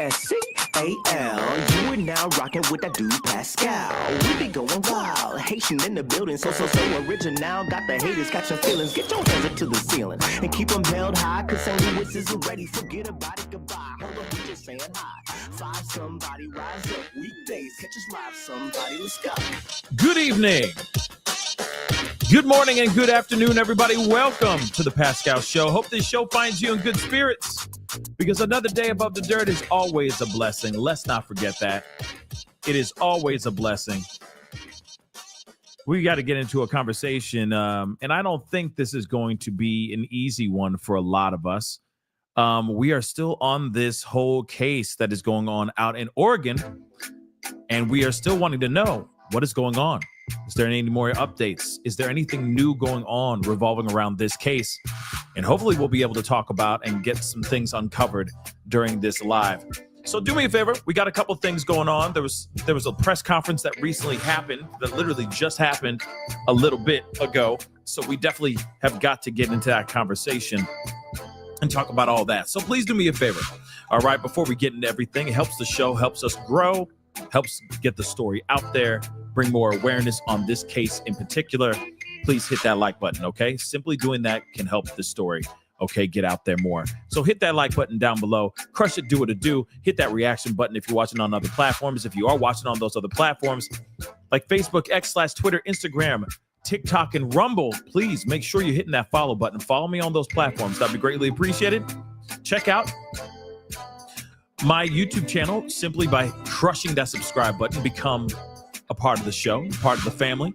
Pascal. You are now rocking with that dude Pascal. We be going wild, Haitian in the building, so original. Got the haters catching feelings. Get your hands up to the ceiling and keep them held high, cause St. Louis isn't ready. Forget about it, goodbye. Hold up, we just saying hi. Five somebody, rise up. Weekdays, catch us live, somebody. Let's go. Good evening. Good morning and good afternoon, everybody. Welcome to the Pascal Show. Hope this show finds you in good spirits, because another day above the dirt is always a blessing. Let's not forget that. It is always a blessing. We got to get into a conversation, and I don't think this is going to be an easy one for a lot of us. We are still on this whole case that is going on out in Oregon, and we are still wanting to know what is going on. Is there any more updates? Is there anything new going on revolving around this case? And hopefully we'll be able to talk about and get some things uncovered during this live. So do me a favor. We got a couple things going on. There was a press conference that recently happened, that literally just happened a little bit ago. So we definitely have got to get into that conversation and talk about all that. So please do me a favor. All right, before we get into everything, it helps the show, helps us grow, helps get the story out there, bring more awareness on this case in particular. Please hit that like button, okay? Simply doing that can help the story, okay, get out there more. So hit that like button down below. Crush it, do what it do. Hit that reaction button if you're watching on other platforms. If you are watching on those other platforms, like Facebook, X/Twitter, Instagram, TikTok, and Rumble, please make sure you're hitting that follow button. Follow me on those platforms. That'd be greatly appreciated. Check out my YouTube channel simply by crushing that subscribe button. Become a part of the show, part of the family.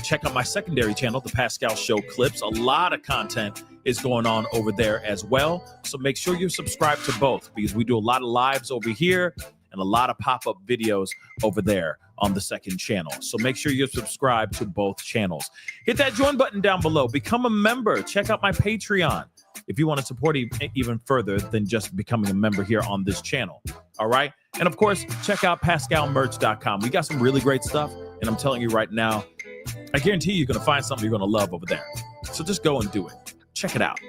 Check out my secondary channel, The Pascal Show Clips. A lot of content is going on over there as well. So make sure you're subscribed to both, because we do a lot of lives over here and a lot of pop-up videos over there on the second channel. So make sure you're subscribed to both channels. Hit that join button down below. Become a member. Check out my Patreon if you want to support even further than just becoming a member here on this channel. All right. And of course, check out PascalMerch.com. We got some really great stuff. And I'm telling you right now, I guarantee you're going to find something you're going to love over there. So just go and do it. Check it out.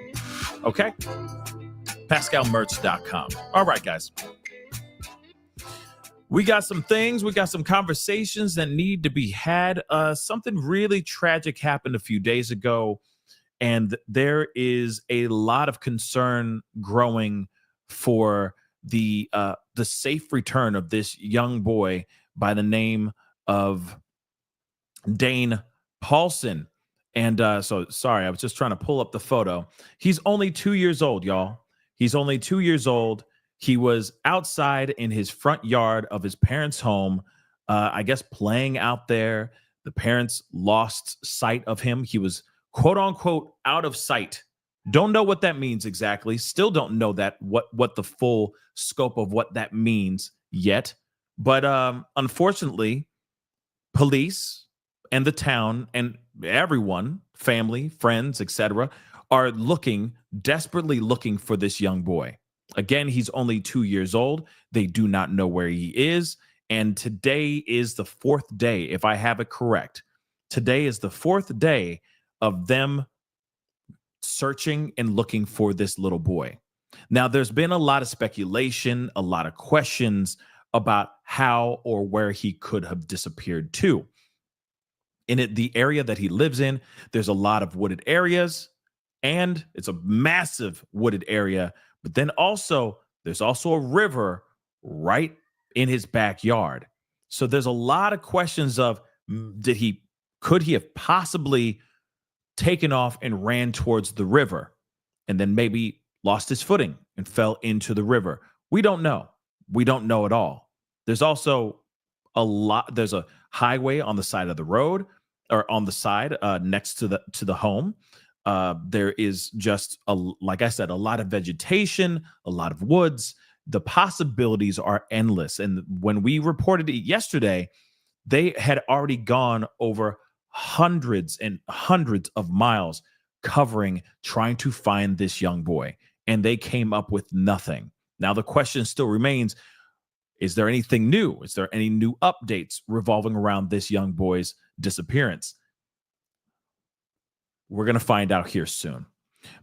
Okay. PascalMerch.com. All right, guys. We got some things. We got some conversations that need to be had. Something really tragic happened a few days ago, and there is a lot of concern growing for the safe return of this young boy by the name of Dane Paulsen. And so, sorry, I was just trying to pull up the photo. He's only 2 years old, y'all. He's only 2 years old. He was outside in his front yard of his parents' home, I guess playing out there. The parents lost sight of him. He was, quote unquote, out of sight. Don't know what that means exactly. Still don't know that what the full scope of what that means yet. But unfortunately, police and the town and everyone, family, friends, etc., are desperately looking for this young boy. Again, he's only 2 years old. They do not know where he is. And today is the fourth day, if I have it correct. Today is the fourth day of them searching and looking for this little boy. Now, there's been a lot of speculation, a lot of questions about how or where he could have disappeared to. In the area that he lives in, there's a lot of wooded areas, and it's a massive wooded area. But then there's also a river right in his backyard. So there's a lot of questions of, could he have possibly taken off and ran towards the river and then maybe lost his footing and fell into the river? We don't know. We don't know at all. There's also there's a highway on the side of the road, or on the side next to the home. There is just, like I said, a lot of vegetation, a lot of woods. The possibilities are endless. And when we reported it yesterday, they had already gone over hundreds and hundreds of miles trying to find this young boy. And they came up with nothing. Now, the question still remains, is there anything new? Is there any new updates revolving around this young boy's disappearance? We're going to find out here soon.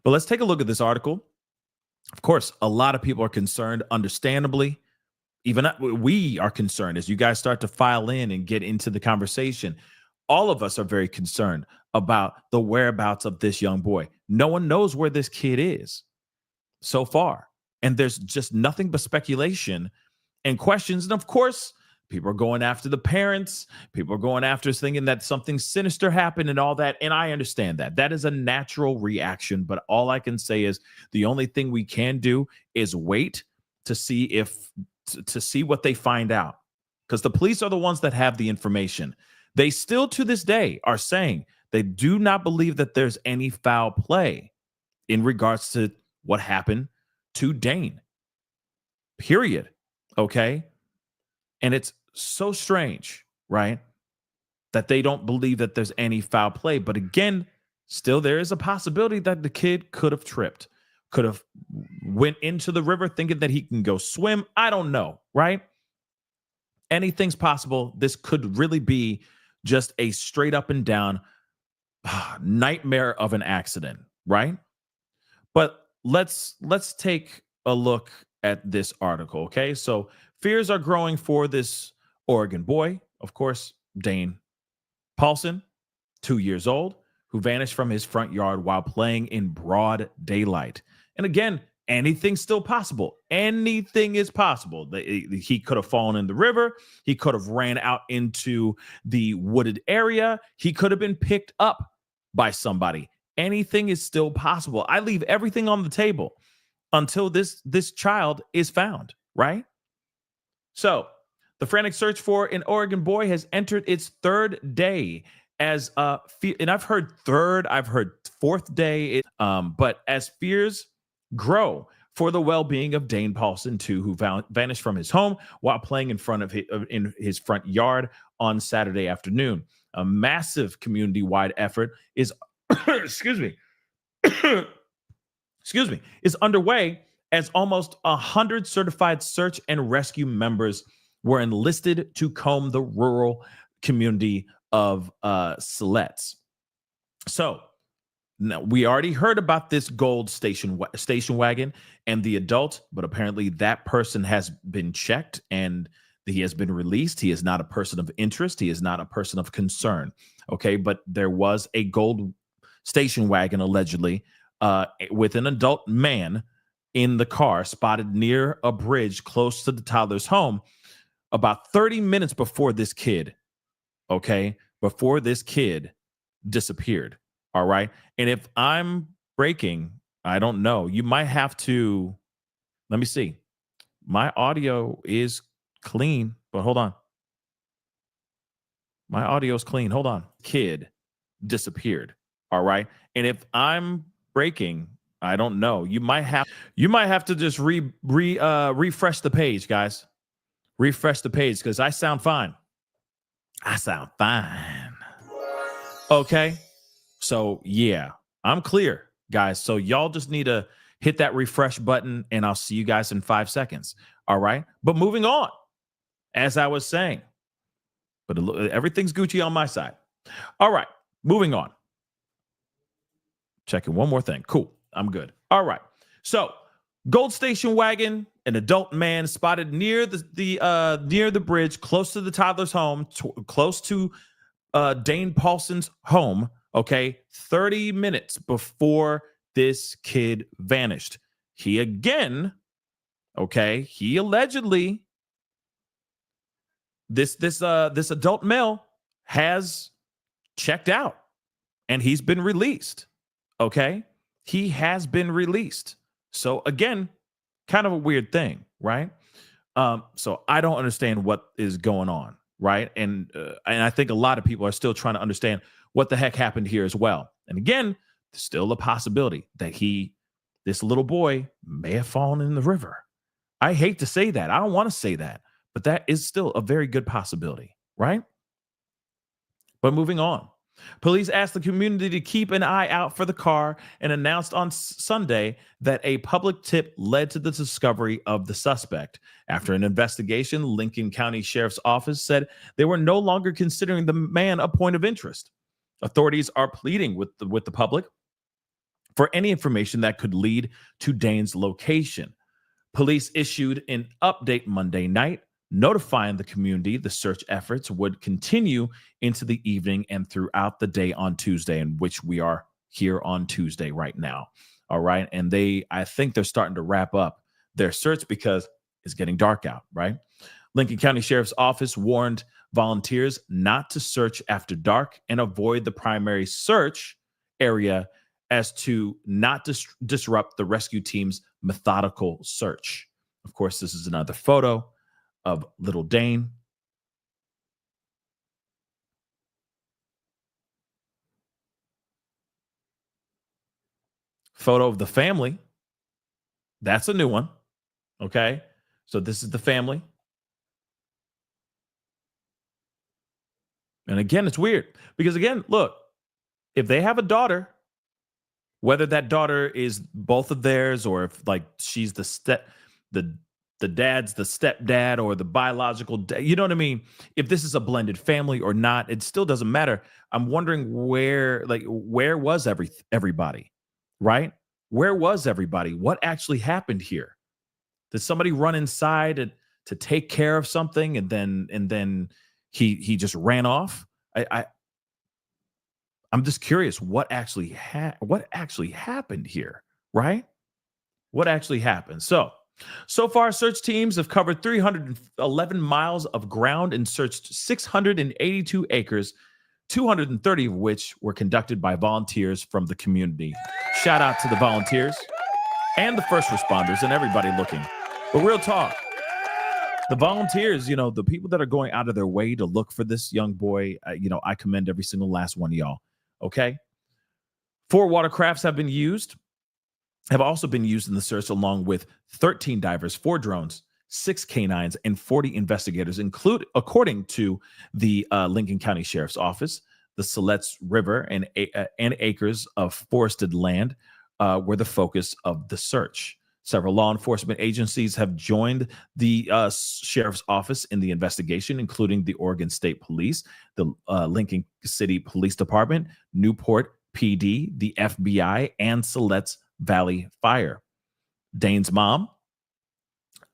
But let's take a look at this article Of course, a lot of people are concerned, understandably. Even we are concerned as you guys start to file in and get into the conversation. All of us are very concerned about the whereabouts of this young boy. No one knows where this kid is so far. And there's just nothing but speculation and questions. And of course, people are going after the parents. People are going after us thinking that something sinister happened and all that. And I understand that. That is a natural reaction. But all I can say is the only thing we can do is wait to see to see what they find out. Because the police are the ones that have the information. They still to this day are saying they do not believe that there's any foul play in regards to what happened to Dane. Period. Okay. And it's so strange, right? That they don't believe that there's any foul play. But again, still there is a possibility that the kid could have tripped, could have went into the river thinking that he can go swim. I don't know, right? Anything's possible. This could really be just a straight up and down nightmare of an accident, right? But let's take a look at this article, okay? So fears are growing for this Oregon boy, of course, Dane Paulsen, 2 years old, who vanished from his front yard while playing in broad daylight. And again, anything's still possible. Anything is possible. He could have fallen in the river. He could have ran out into the wooded area. He could have been picked up by somebody. Anything is still possible. I leave everything on the table until this child is found, right? So the frantic search for an Oregon boy has entered its third day as and I've heard third, I've heard fourth day, but as fears grow for the well-being of Dane Paulsen, too, who vanished from his home while playing in front of in his front yard on Saturday afternoon. A massive community-wide effort is, excuse me, is underway as almost 100 certified search and rescue members were enlisted to comb the rural community of Siletz. So now we already heard about this gold station wagon and the adult, but apparently that person has been checked and he has been released. He is not a person of interest. He is not a person of concern. Okay, but there was a gold station wagon allegedly with an adult man in the car spotted near a bridge close to the toddler's home about 30 minutes before this kid, disappeared. All right. And if I'm breaking, I don't know. You might have to, let me see. My audio is clean, but hold on. My audio is clean. Hold on. Kid disappeared. All right. And if I'm breaking, I don't know. You might have to just refresh the page, guys. Refresh the page because I sound fine. I sound fine. Okay. So yeah, I'm clear, guys. So y'all just need to hit that refresh button and I'll see you guys in 5 seconds. All right. But moving on, as I was saying, but everything's Gucci on my side. All right. Moving on. Checking one more thing. Cool. I'm good. All right. So gold station wagon, an adult man spotted near the bridge, close to the toddler's home, close to Dane Paulsen's home. Okay, 30 minutes before this kid vanished. He allegedly, this adult male has checked out and he's been released. Okay, he has been released. So again, kind of a weird thing, right? So I don't understand what is going on, right? And I think a lot of people are still trying to understand what the heck happened here as well. And again, there's still a possibility that this little boy may have fallen in the river. I hate to say that. I don't want to say that, but that is still a very good possibility, right? But moving on. Police asked the community to keep an eye out for the car and announced on Sunday that a public tip led to the discovery of the suspect. After an investigation, Lincoln County Sheriff's Office said they were no longer considering the man a point of interest. Authorities are pleading with the public for any information that could lead to Dane's location. Police issued an update Monday night, notifying the community the search efforts would continue into the evening and throughout the day on Tuesday, in which we are here on Tuesday right now. All right. And I think they're starting to wrap up their search because it's getting dark out, right? Lincoln County Sheriff's Office warned volunteers not to search after dark and avoid the primary search area as to not disrupt the rescue team's methodical search. Of course, this is another photo of little Dane. Photo of the family. That's a new one. Okay. So this is the family. And again, it's weird because, again, look, if they have a daughter, whether that daughter is both of theirs or if like she's the dad's the stepdad or the biological dad, you know what I mean? If this is a blended family or not, it still doesn't matter. I'm wondering where was everybody, right? Where was everybody? What actually happened here? Did somebody run inside to take care of something and then he just ran off? I'm just curious what actually happened here, right? What actually happened? So far, search teams have covered 311 miles of ground and searched 682 acres, 230 of which were conducted by volunteers from the community. Shout out to the volunteers and the first responders and everybody looking. But real talk, the volunteers, the people that are going out of their way to look for this young boy, I commend every single last one of y'all. Okay. 4 watercrafts have also been used in the search, along with 13 divers, 4 drones, 6 canines, and 40 investigators, according to the Lincoln County Sheriff's Office. The Siletz River and acres of forested land were the focus of the search. Several law enforcement agencies have joined the sheriff's office in the investigation, including the Oregon State Police, the Lincoln City Police Department, Newport PD, the FBI, and Siletz Valley Fire. Dane's mom,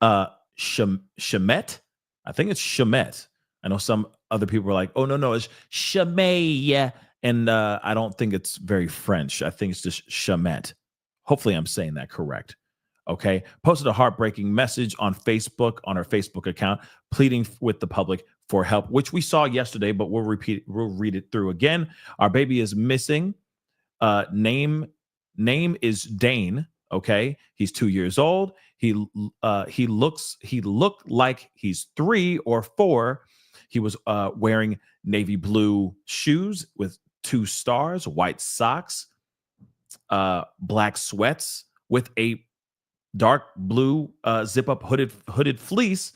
Shamet, I think it's Shamet. I know some other people are like, oh, no, it's Shamay. And I don't think it's very French. I think it's just Shamet. Hopefully I'm saying that correct. Okay. Posted a heartbreaking message on Facebook, on our Facebook account, pleading with the public for help, which we saw yesterday, but we'll read it through again. Our baby is missing. Name is Dane. Okay. He's 2 years old. He looked like he's 3 or 4. He was wearing navy blue shoes with 2 stars, white socks, black sweats with a dark blue zip-up hooded fleece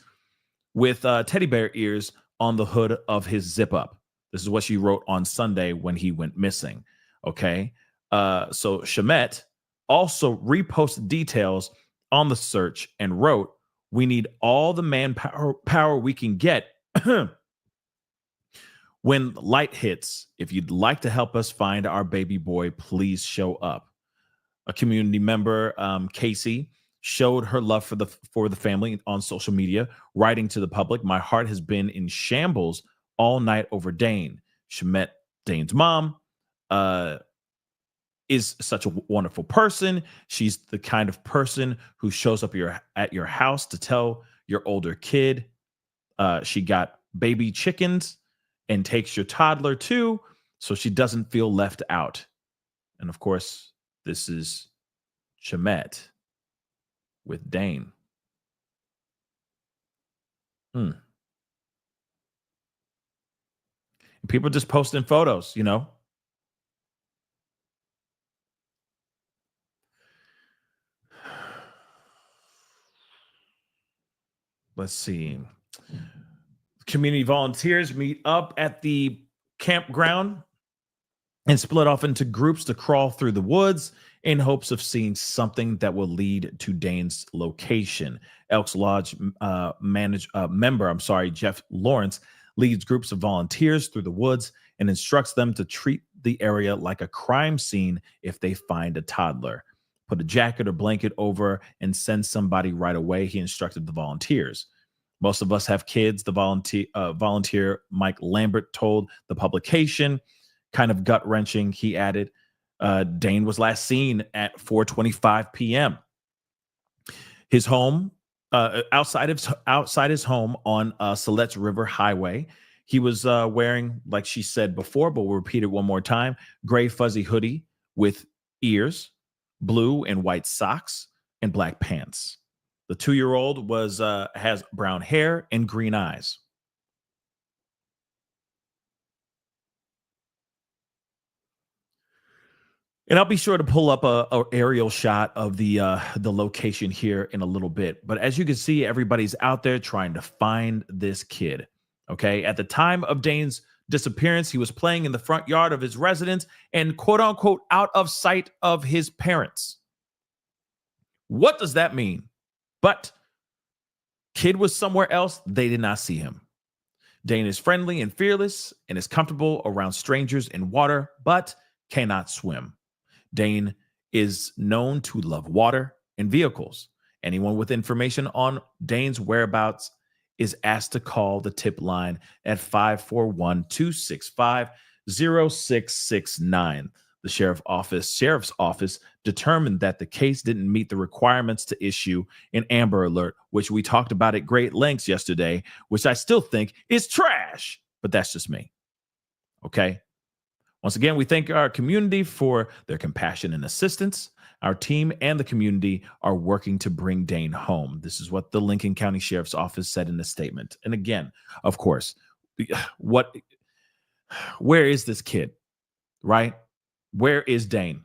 with teddy bear ears on the hood of his zip-up. This is what she wrote on Sunday when he went missing. Okay, so Shamet also reposted details on the search and wrote, "We need all the manpower we can get when light hits. If you'd like to help us find our baby boy, please show up." A community member, Casey, showed her love for the family on social media, writing to the public, "My heart has been in shambles all night over Dane. Shamet, Dane's mom, is such a wonderful person. She's the kind of person who shows up at your house to tell your older kid she got baby chickens and takes your toddler too, so she doesn't feel left out." And of course, this is Shamet with Dane. And people just posting photos, Let's see. Community volunteers meet up at the campground and split off into groups to crawl through the woods in hopes of seeing something that will lead to Dane's location. Elks Lodge member, Jeff Lawrence, leads groups of volunteers through the woods and instructs them to treat the area like a crime scene if they find a toddler. Put a jacket or blanket over and send somebody right away, he instructed the volunteers. Most of us have kids, the volunteer Mike Lambert told the publication. Kind of gut wrenching, he added. Dane was last seen at 4:25 p.m. His home, outside his home on Siletz River Highway. He was wearing, like she said before, but we'll repeat it one more time, gray fuzzy hoodie with ears, blue and white socks, and black pants. The 2-year-old has brown hair and green eyes. And I'll be sure to pull up a aerial shot of the location here in a little bit. But as you can see, everybody's out there trying to find this kid. Okay. At the time of Dane's disappearance, he was playing in the front yard of his residence and quote unquote out of sight of his parents. What does that mean? But kid was somewhere else. They did not see him. Dane is friendly and fearless and is comfortable around strangers in water, but cannot swim. Dane is known to love water and vehicles. Anyone with information on Dane's whereabouts is asked to call the tip line at 541-265-0669. The sheriff's office determined that the case didn't meet the requirements to issue an Amber Alert, which we talked about at great lengths yesterday, which I still think is trash, but that's just me. Okay. Once again, we thank our community for their compassion and assistance. Our team and the community are working to bring Dane home. This is what the Lincoln County Sheriff's Office said in a statement. And again, of course, where is this kid, right? Where is Dane?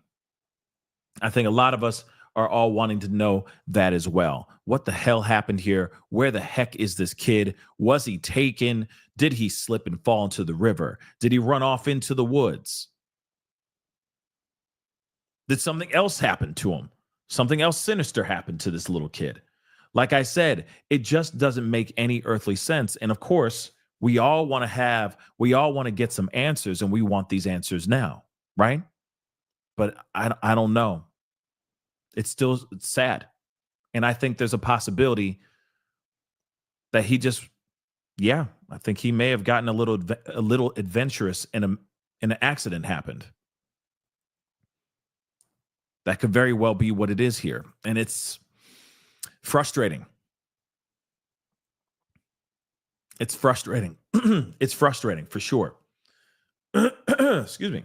I think a lot of us are all wanting to know that as well. What the hell happened here? Where the heck is this kid? Was he taken? Did he slip and fall into the river? Did he run off into the woods? Did something else happen to him? Something else sinister happened to this little kid? Like I said, it just doesn't make any earthly sense. And of course, we all want to get some answers, and we want these answers now, right? But I don't know. It's sad. And I think there's a possibility that I think he may have gotten a little adventurous and an accident happened. That could very well be what it is here. And it's frustrating. It's frustrating. It's frustrating for sure. Excuse me.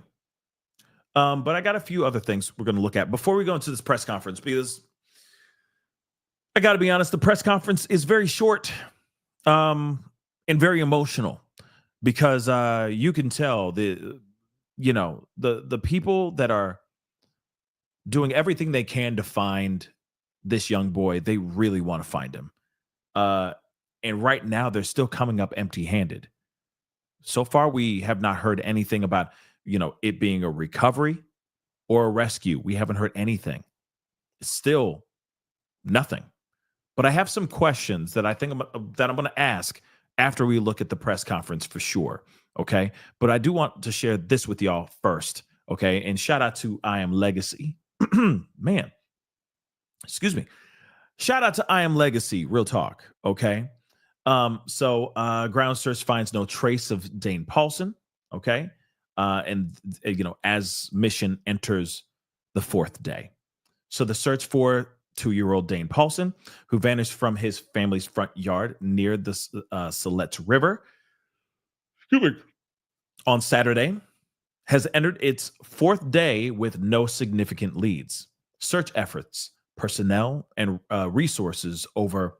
But I got a few other things we're going to look at before we go into this press conference, because I got to be honest, the press conference is very short and very emotional, because you can tell the people that are doing everything they can to find this young boy, they really want to find him. And right now they're still coming up empty-handed. So far, we have not heard anything about it being a recovery or a rescue. We haven't heard anything. It's still nothing. But I have some questions that I think I'm going to ask after we look at the press conference for sure. Okay. But I do want to share this with y'all first. Okay. And shout out to I Am Legacy. Man. Excuse me. Shout out to I Am Legacy. Real talk. Okay. So ground search finds no trace of Dane Paulsen. Okay. As mission enters the 4th day. So the search for 2-year-old Dane Paulsen, who vanished from his family's front yard near the Siletz River on Saturday, has entered its 4th day with no significant leads. Search efforts, personnel, and resources over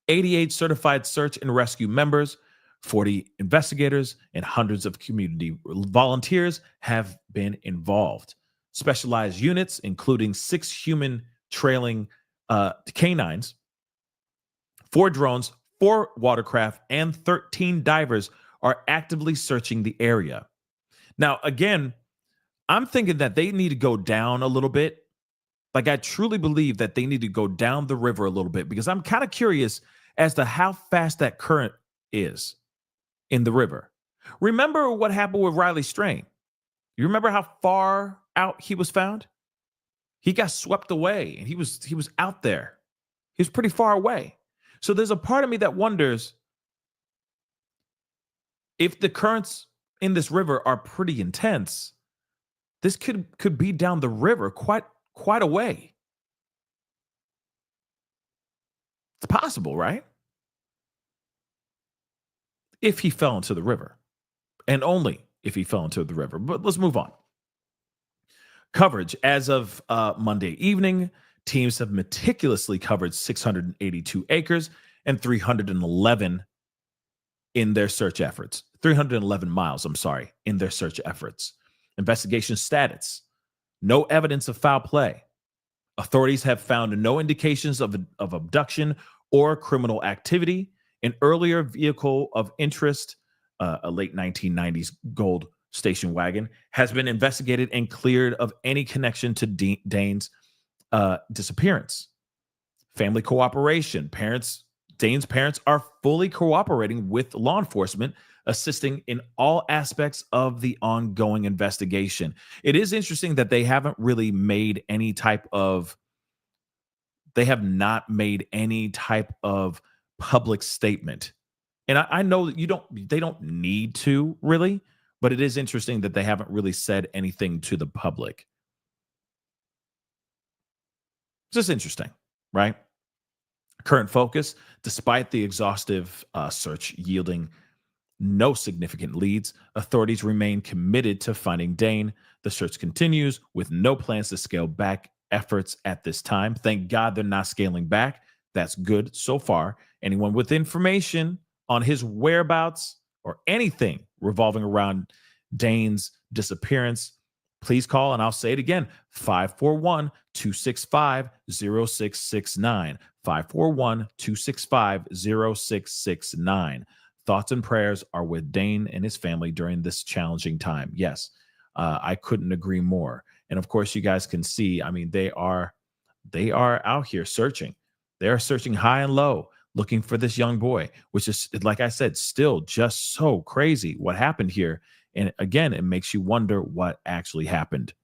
88 certified search and rescue members, 40 investigators, and hundreds of community volunteers have been involved. Specialized units, including 6 human trailing canines, 4 drones, 4 watercraft, and 13 divers are actively searching the area. Now, again, I'm thinking that they need to go down a little bit. Like, I truly believe that they need to go down the river a little bit, because I'm kind of curious as to how fast that current is in the river. Remember what happened with Riley Strain? You remember how far out he was found? He got swept away and he was out there. He was pretty far away. So there's a part of me that wonders if the currents in this river are pretty intense, this could be down the river quite a way. It's possible, right? If he fell into the river, and only if he fell into the river. But let's move on. Coverage as of Monday evening, teams have meticulously covered 682 acres and 311 in their search efforts. 311 miles, I'm sorry, in their search efforts. Investigation status: no evidence of foul play. Authorities have found no indications of abduction or criminal activity. An earlier vehicle of interest, a late 1990s gold station wagon, has been investigated and cleared of any connection to Dane's disappearance. Family cooperation. Dane's parents are fully cooperating with law enforcement, assisting in all aspects of the ongoing investigation. It is interesting that they have not made any type of public statement. And I know that they don't need to really, but it is interesting that they haven't really said anything to the public. It's just interesting, right? Current focus: despite the exhaustive search yielding no significant leads, authorities remain committed to finding Dane. The search continues with no plans to scale back efforts at this time. Thank God they're not scaling back. That's good so far. Anyone with information on his whereabouts or anything revolving around Dane's disappearance, please call, and I'll say it again, 541-265-0669. 541-265-0669. Thoughts and prayers are with Dane and his family during this challenging time. Yes, I couldn't agree more. And of course, you guys can see, I mean, they are out here searching. They are searching high and low, looking for this young boy, which is, like I said, still just so crazy what happened here. And again, it makes you wonder what actually happened.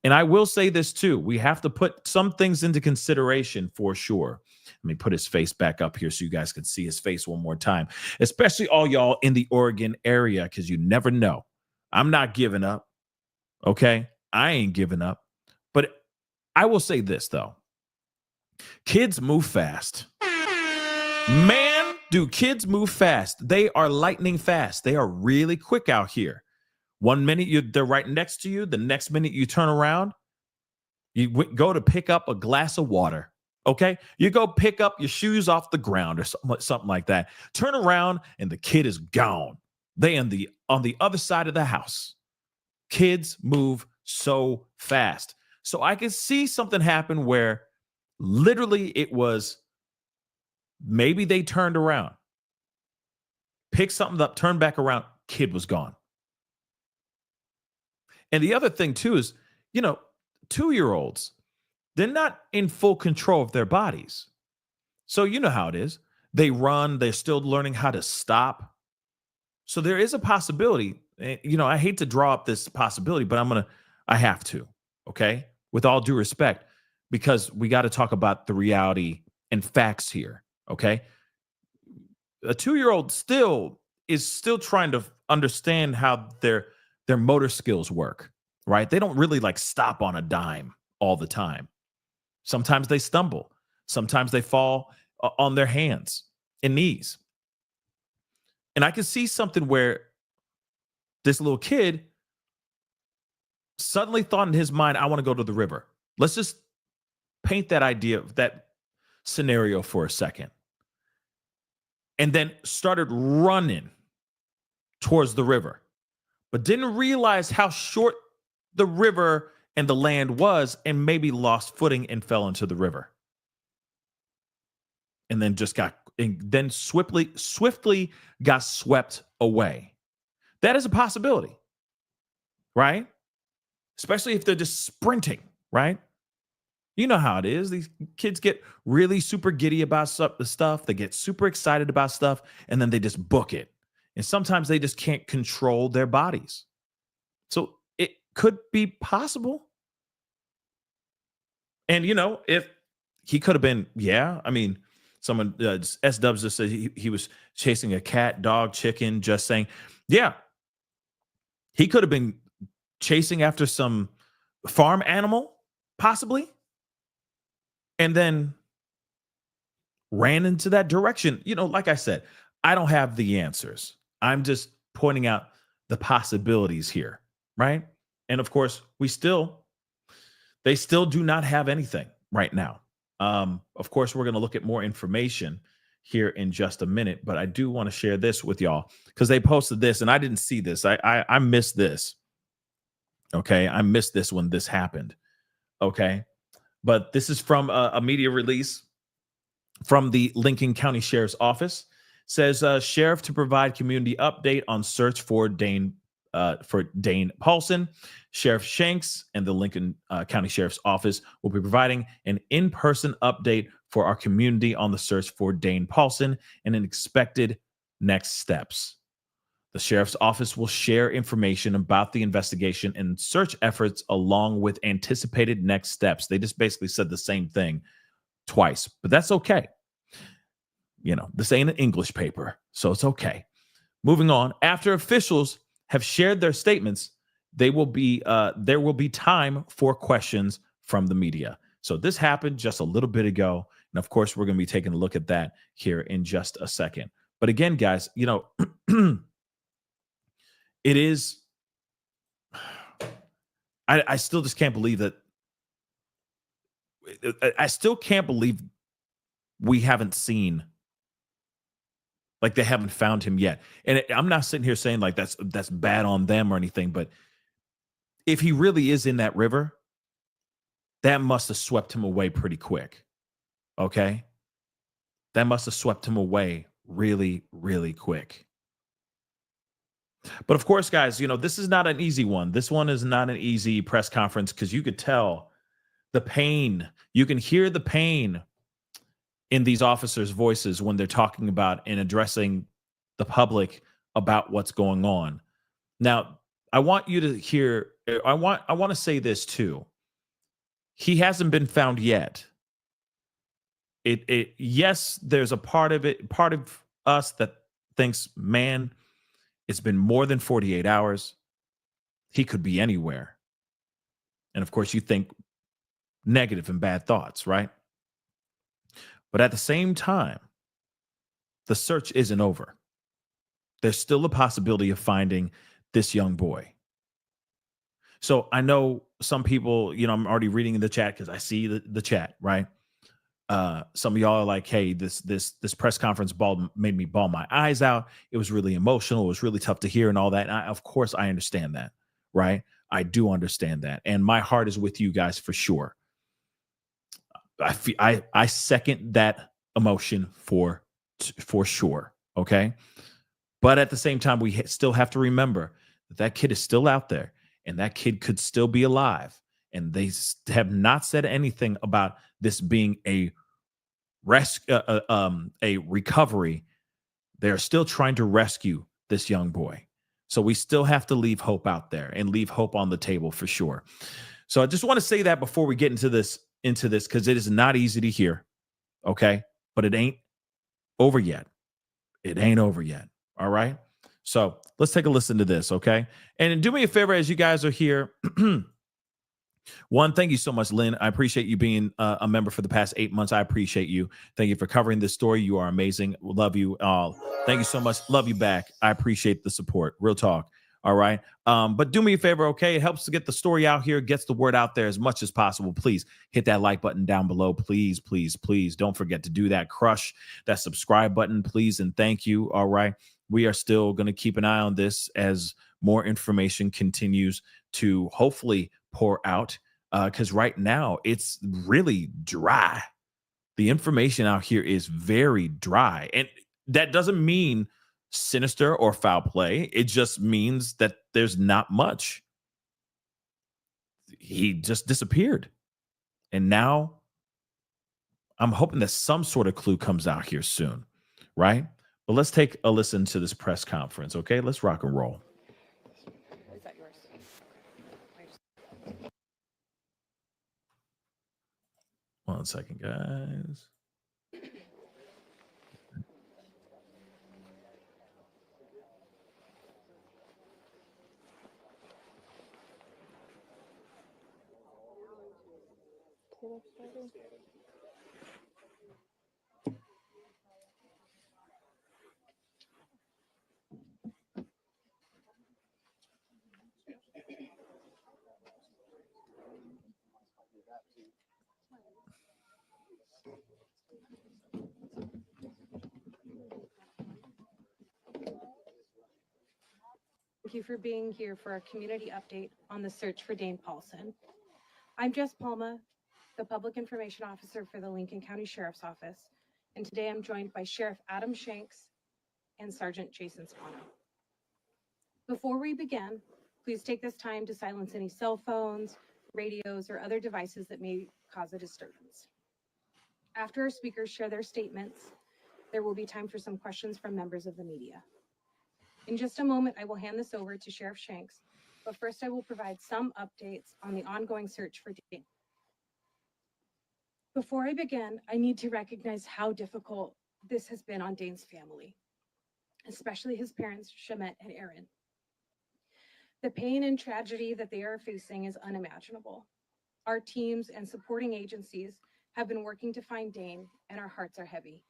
And I will say this too. We have to put some things into consideration for sure. Let me put his face back up here so you guys can see his face one more time, especially all y'all in the Oregon area, because you never know. I'm not giving up. Okay. I ain't giving up. But I will say this though. Kids move fast. Man, do kids move fast. They are lightning fast. They are really quick out here. 1 minute they're right next to you. The next minute you turn around, you go to pick up a glass of water. Okay, you go pick up your shoes off the ground or something like that. Turn around and the kid is gone. They on the other side of the house. Kids move so fast. So I can see something happen where literally it was maybe they turned around, picked something up, turned back around, kid was gone. And the other thing too is, 2-year-olds, they're not in full control of their bodies. So you know how it is. They run, they're still learning how to stop. So there is a possibility, I hate to draw up this possibility, but I have to, okay? With all due respect, because we got to talk about the reality and facts here, okay? A 2-year-old is still trying to understand how their motor skills work, right? They don't really stop on a dime all the time. Sometimes they stumble. Sometimes they fall on their hands and knees. And I can see something where this little kid suddenly thought in his mind, I want to go to the river. Let's just paint that idea, that scenario for a second. And then started running towards the river, but didn't realize how short the river and the land was, and maybe lost footing and fell into the river. And then swiftly got swept away. That is a possibility, right? Especially if they're just sprinting, right? You know how it is. These kids get really super giddy about stuff. They get super excited about stuff, and then they just book it. And sometimes they just can't control their bodies. So could be possible. And, if he could have been, yeah, I mean, someone, S Dubs just said he was chasing a cat, dog, chicken, just saying, yeah, he could have been chasing after some farm animal, possibly, and then ran into that direction. Like I said, I don't have the answers. I'm just pointing out the possibilities here, right? And of course, they still do not have anything right now. Of course, we're going to look at more information here in just a minute, but I do want to share this with y'all because they posted this and I didn't see this. I missed this. Okay, I missed this when this happened. Okay, but this is from a media release from the Lincoln County Sheriff's Office. Says sheriff to provide community update on search for Dane Paulsen. Sheriff Shanks and the Lincoln County Sheriff's Office will be providing an in-person update for our community on the search for Dane Paulsen and an expected next steps. The Sheriff's Office will share information about the investigation and search efforts along with anticipated next steps. They just basically said the same thing twice, but that's okay. This ain't an English paper, so it's okay. Moving on, after officials have shared their statements, there will be time for questions from the media. So this happened just a little bit ago, and of course, we're going to be taking a look at that here in just a second. But again, guys, it is. I still just can't believe that. I still can't believe we haven't seen. Like they haven't found him yet. And I'm not sitting here saying like that's bad on them or anything, but if he really is in that river, that must have swept him away pretty quick. Okay? That must have swept him away really, really quick. But of course, guys, this is not an easy one. This one is not an easy press conference because you could tell the pain. You can hear the pain in these officers' voices when they're talking about and addressing the public about what's going on. Now, I want you to hear, I want to say this too. He hasn't been found yet. Yes, there's a part of us that thinks, man, it's been more than 48 hours. He could be anywhere. And of course, you think negative and bad thoughts, right? But at the same time, the search isn't over. There's still a possibility of finding this young boy. So I know some people, I'm already reading in the chat because I see the chat, right? Some of y'all are like, hey, this press conference made me bawl my eyes out. It was really emotional. It was really tough to hear and all that. And of course, I understand that, right? I do understand that. And my heart is with you guys for sure. I second that emotion for sure. Okay. But at the same time, we still have to remember that kid is still out there and that kid could still be alive. And they have not said anything about this being a recovery. They're still trying to rescue this young boy. So we still have to leave hope out there and leave hope on the table for sure. So I just want to say that before we get into this, because it is not easy to hear. Okay. But it ain't over yet. It ain't over yet. All right. So let's take a listen to this. Okay. And do me a favor as you guys are here. One, thank you so much, Lynn. I appreciate you being a member for the past 8 months. I appreciate you. Thank you for covering this story. You are amazing. Love you all. Thank you so much. Love you back. I appreciate the support. Real talk. All right. But do me a favor, okay? It helps to get the story out here, gets the word out there as much as possible. Please hit that like button down below. Please, please, please don't forget to do that. Crush that subscribe button, please. And thank you. All right. We are still going to keep an eye on this as more information continues to hopefully pour out. Because right now it's really dry. The information out here is very dry. And that doesn't mean sinister or foul play. It just means that there's not much. He just disappeared. And now I'm hoping that some sort of clue comes out here soon, right? But let's take a listen to this press conference, okay? Let's rock and roll. 1 second, guys. Thank you for being here for our community update on the search for Dane Paulsen. I'm Jess Palma, the Public Information Officer for the Lincoln County Sheriff's Office, and today I'm joined by Sheriff Adam Shanks and Sergeant Jason Spano. Before we begin, please take this time to silence any cell phones, radios, or other devices that may cause a disturbance. After our speakers share their statements, there will be time for some questions from members of the media. In just a moment, I will hand this over to Sheriff Shanks, but first I will provide some updates on the ongoing search for Dane. Before I begin, I need to recognize how difficult this has been on Dane's family, especially his parents, Shamet and Aaron. The pain and tragedy that they are facing is unimaginable. Our teams and supporting agencies have been working to find Dane, and our hearts are heavy.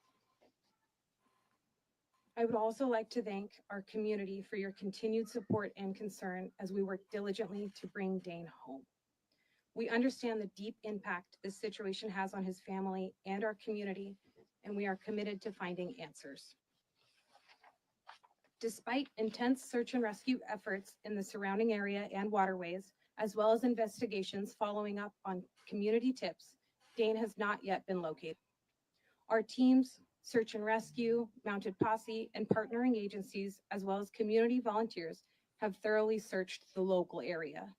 I would also like to thank our community for your continued support and concern as we work diligently to bring Dane home. We understand the deep impact this situation has on his family and our community, and we are committed to finding answers. Despite intense search and rescue efforts in the surrounding area and waterways, as well as investigations following up on community tips, Dane has not yet been located. Our teams, search and rescue, mounted posse, and partnering agencies, as well as community volunteers, have thoroughly searched the local area.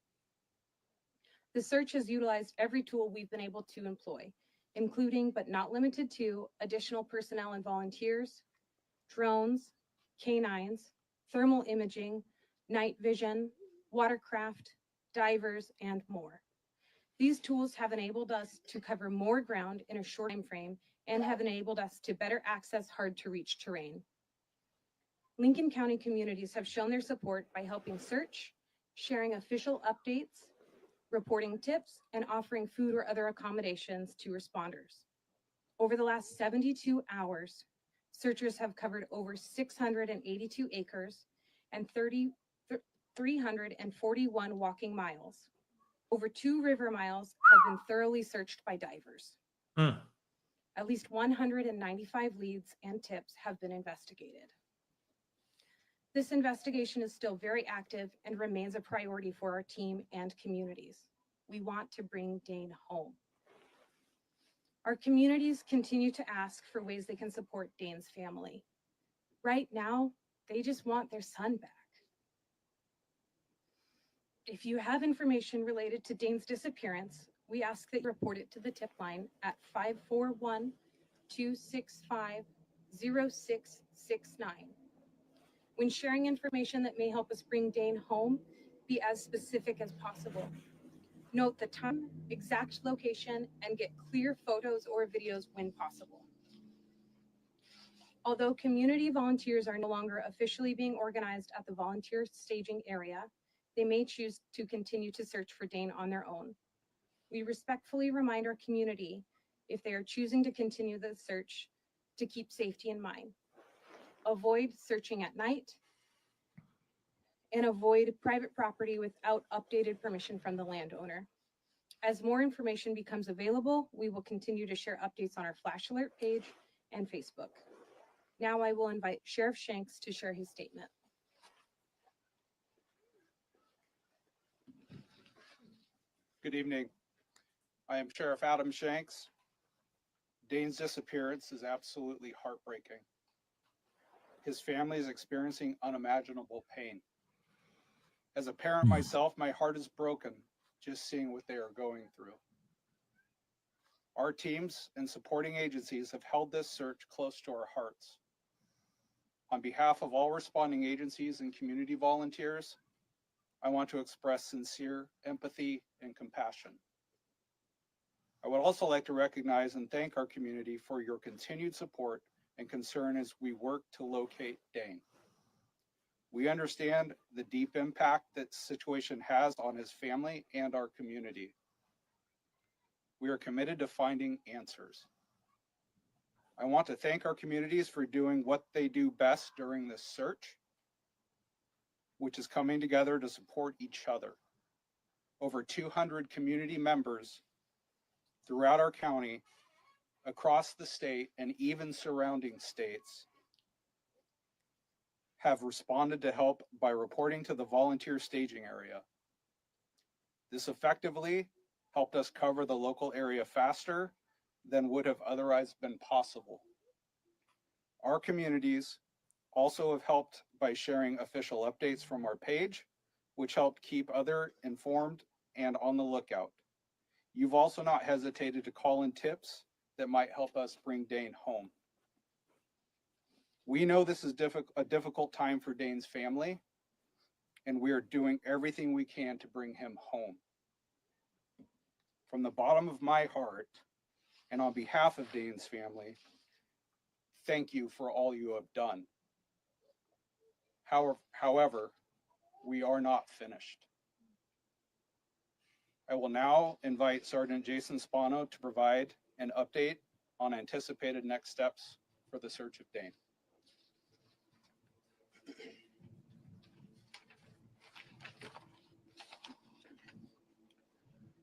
The search has utilized every tool we've been able to employ, including but not limited to additional personnel and volunteers, drones, canines, thermal imaging, night vision, watercraft, divers, and more. These tools have enabled us to cover more ground in a short time frame and have enabled us to better access hard-to-reach terrain. Lincoln County communities have shown their support by helping search, sharing official updates, reporting tips, and offering food or other accommodations to responders. Over the last 72 hours, searchers have covered over 682 acres and 341 walking miles. Over 2 river miles have been thoroughly searched by divers. At least 195 leads and tips have been investigated. This investigation is still very active and remains a priority for our team and communities. We want to bring Dane home. Our communities continue to ask for ways they can support Dane's family. Right now, they just want their son back. If you have information related to Dane's disappearance, we ask that you report it to the tip line at 541-265-0669. When sharing information that may help us bring Dane home, be as specific as possible. Note the time, exact location, and get clear photos or videos when possible. Although community volunteers are no longer officially being organized at the volunteer staging area, they may choose to continue to search for Dane on their own. We respectfully remind our community, if they are choosing to continue the search, to keep safety in mind. Avoid searching at night and avoid private property without updated permission from the landowner. As more information becomes available, we will continue to share updates on our Flash Alert page and Facebook. Now I will invite Sheriff Shanks to share his statement. Good evening. I am Sheriff Adam Shanks. Dane's disappearance is absolutely heartbreaking. His family is experiencing unimaginable pain. As a parent myself, my heart is broken just seeing what they are going through. Our teams and supporting agencies have held this search close to our hearts. On behalf of all responding agencies and community volunteers, I want to express sincere empathy and compassion. I would also like to recognize and thank our community for your continued support and concern as we work to locate Dane. We understand the deep impact that situation has on his family and our community. We are committed to finding answers. I want to thank our communities for doing what they do best during this search, which is coming together to support each other. Over 200 community members throughout our county, across the state, and even surrounding states have responded to help by reporting to the volunteer staging area. This effectively helped us cover the local area faster than would have otherwise been possible. Our communities also have helped by sharing official updates from our page, which helped keep others informed and on the lookout. You've also not hesitated to call in tips that might help us bring Dane home. We know this is a difficult time for Dane's family, and we are doing everything we can to bring him home. From the bottom of my heart, and on behalf of Dane's family, thank you for all you have done. However, we are not finished. I will now invite Sergeant Jason Spano to provide an update on anticipated next steps for the search of Dane.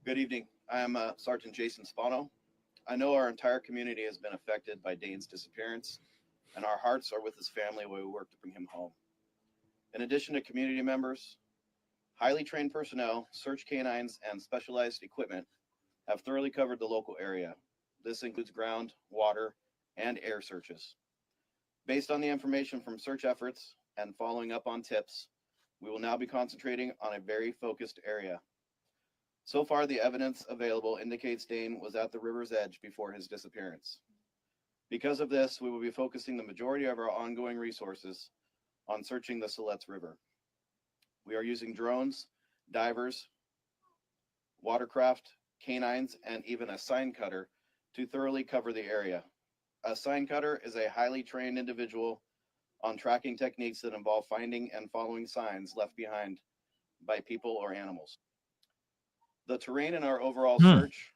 Good evening. I am Sergeant Jason Spano. I know our entire community has been affected by Dane's disappearance, and our hearts are with his family while we work to bring him home. In addition to community members, highly trained personnel, search canines, and specialized equipment have thoroughly covered the local area. This includes ground, water, and air searches. Based on the information from search efforts and following up on tips, we will now be concentrating on a very focused area. So far, the evidence available indicates Dane was at the river's edge before his disappearance. Because of this, we will be focusing the majority of our ongoing resources on searching the Siletz River. We are using drones, divers, watercraft, canines, and even a sign cutter to thoroughly cover the area. A sign cutter is a highly trained individual on tracking techniques that involve finding and following signs left behind by people or animals. The terrain in our overall search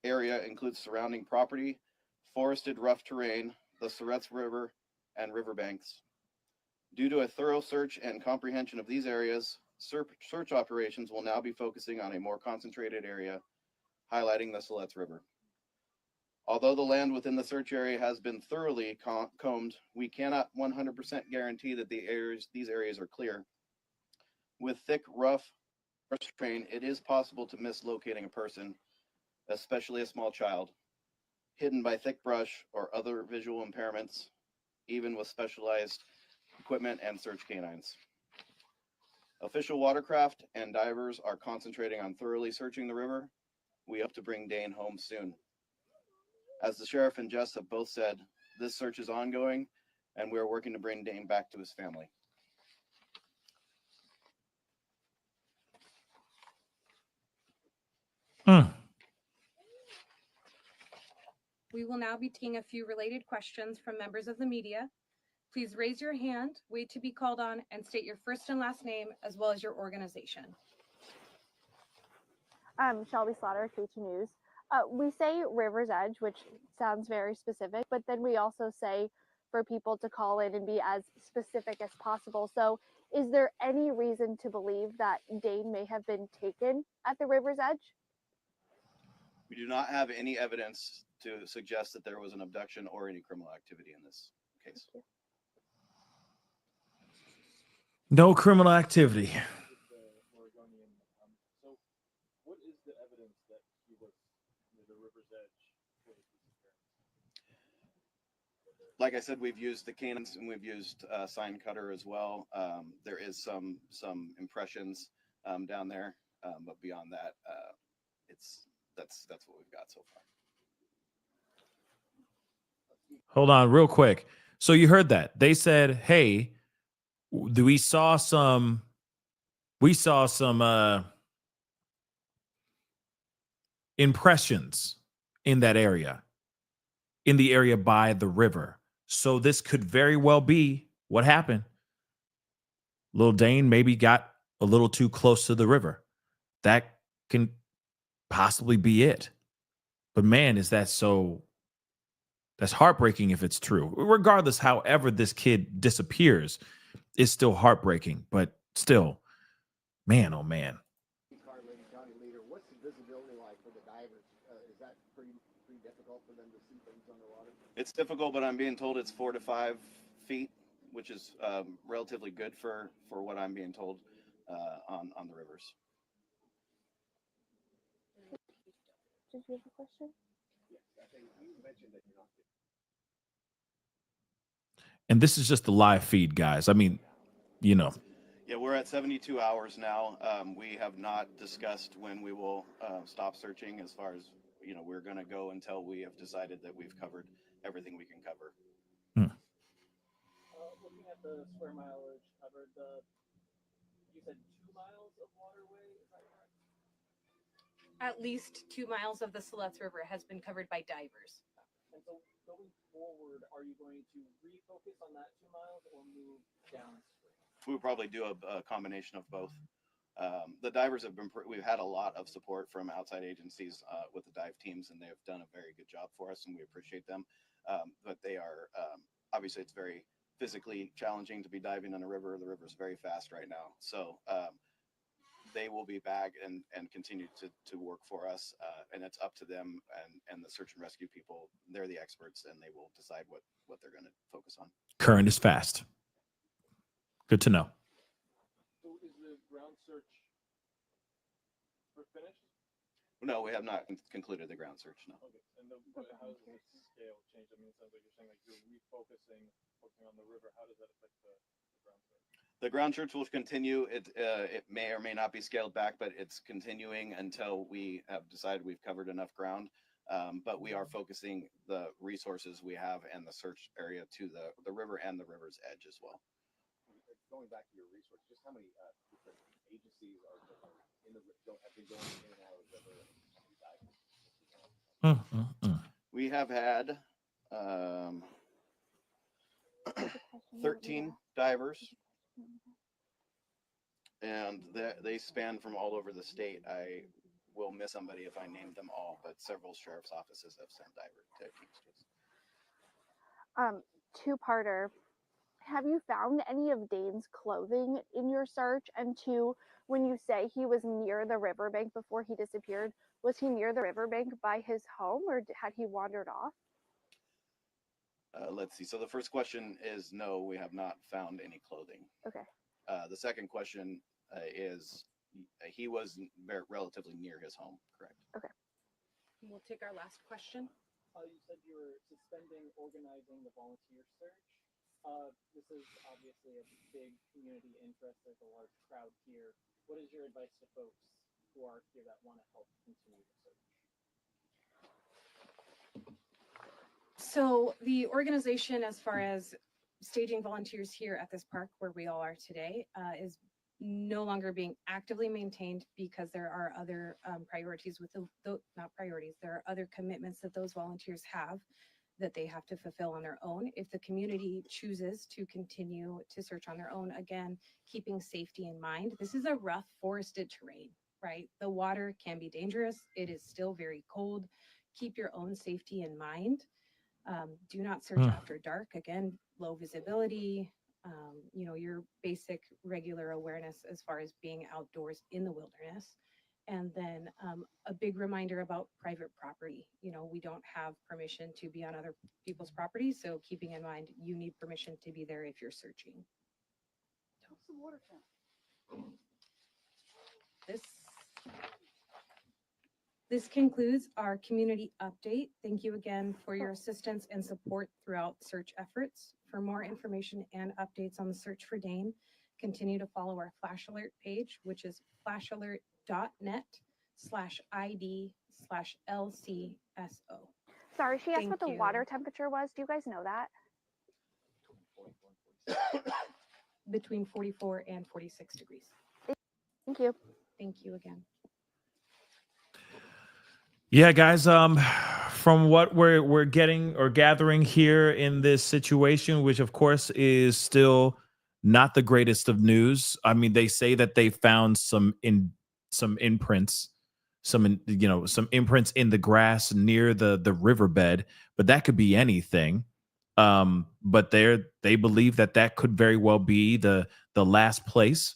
area includes surrounding property, forested rough terrain, the Siletz River, and riverbanks. Due to a thorough search and comprehension of these areas, search operations will now be focusing on a more concentrated area, highlighting the Siletz River. Although the land within the search area has been thoroughly combed, we cannot 100% guarantee that these areas are clear. With thick, rough terrain, it is possible to miss locating a person, especially a small child, hidden by thick brush or other visual impairments, even with specialized equipment and search canines. Official watercraft and divers are concentrating on thoroughly searching the river. We hope to bring Dane home soon. As the sheriff and Jess have both said, this search is ongoing, and we are working to bring Dane back to his family. We will now be taking a few related questions from members of the media. Please raise your hand, wait to be called on, and state your first and last name as well as your organization. Shelby Slaughter, KT News. We say River's Edge, which sounds very specific, but then we also say for people to call in and be as specific as possible. So is there any reason to believe that Dane may have been taken at the River's Edge? We do not have any evidence to suggest that there was an abduction or any criminal activity in this case. No criminal activity. So what is the evidence that he was near the river's edge for his disappearance? Like I said, we've used the canines and we've used sign cutter as well. There is some impressions down there, but beyond that, that's what we've got so far. Hold on real quick. So you heard that. They said, hey, we saw some impressions in that area, in the area by the river. So this could very well be what happened. Little Dane maybe got a little too close to the river. That can possibly be it. But man, is that so, that's heartbreaking if it's true. Regardless, however this kid disappears, it's still heartbreaking. But still, man, oh man. County leader, what's the visibility like for the divers? Is that pretty difficult for them to see things underwater? It's difficult, but I'm being told it's 4 to 5 feet, which is relatively good for what I'm being told on the rivers. Did you have a question? Yes, I think you mentioned that you're not. And this is just the live feed, guys. I mean, you know. Yeah, we're at 72 hours now. We have not discussed when we will stop searching. As far as, we're going to go until we have decided that we've covered everything we can cover. Looking at the square mileage covered, you said 2 miles of waterway, is that correct? At least 2 miles of the Siletz River has been covered by divers. And so going forward, are you going to refocus on that 2 miles or move downstream? We would probably do a combination of both. The divers have been, we've had a lot of support from outside agencies with the dive teams, and they have done a very good job for us, and we appreciate them. But they are, obviously it's very physically challenging to be diving in a river. The river is very fast right now. So they will be back and continue to work for us. And it's up to them and the search and rescue people. They're the experts, and they will decide what they're going to focus on. Current is fast. Good to know. So is the ground search finished? No, we have not concluded the ground search, no. Okay. And how does the scale change? I mean, it sounds like you're saying like you're focusing on the river. How does that affect the ground search? The ground search will continue. It may or may not be scaled back, but it's continuing until we have decided we've covered enough ground. But we are focusing the resources we have and the search area to the river and the river's edge as well. Going back to your resources, just how many different agencies are have been going in and out of the river? We have had 13 divers, and they span from all over the state. I will miss somebody if I name them all, but several sheriff's offices have sent diver teams to us. Two-parter. Have you found any of Dane's clothing in your search? And two, when you say he was near the riverbank before he disappeared, was he near the riverbank by his home, or had he wandered off? Let's see. So the first question is no, we have not found any clothing. Okay. The second question is he was relatively near his home, correct? Okay. We'll take our last question. You said you were suspending organizing the volunteer search. This is obviously a big community interest. There's a large crowd here. What is your advice to folks who are here that want to help continue the search? So the organization, as far as staging volunteers here at this park where we all are today, is no longer being actively maintained because there are other priorities with not priorities. There are other commitments that those volunteers have that they have to fulfill on their own. If the community chooses to continue to search on their own, again, keeping safety in mind. This is a rough forested terrain, right? The water can be dangerous. It is still very cold. Keep your own safety in mind. Do not search after dark. Again, low visibility, your basic regular awareness as far as being outdoors in the wilderness. And then a big reminder about private property. We don't have permission to be on other people's property. So keeping in mind, you need permission to be there if you're searching. Some water count. This concludes our community update. Thank you again for your assistance and support throughout search efforts. For more information and updates on the search for Dane, continue to follow our Flash Alert page, which is flashalert.net/ID/LCSO. Sorry, she asked Thank what the you. water temperature was. Do you guys know that? Between 44 and 46 degrees. Thank you. Thank you again. Yeah, guys. From what we're getting or gathering here in this situation, which of course is still not the greatest of news. I mean, they say that they found some imprints, some imprints in the grass near the riverbed, but that could be anything. But they believe that that could very well be the last place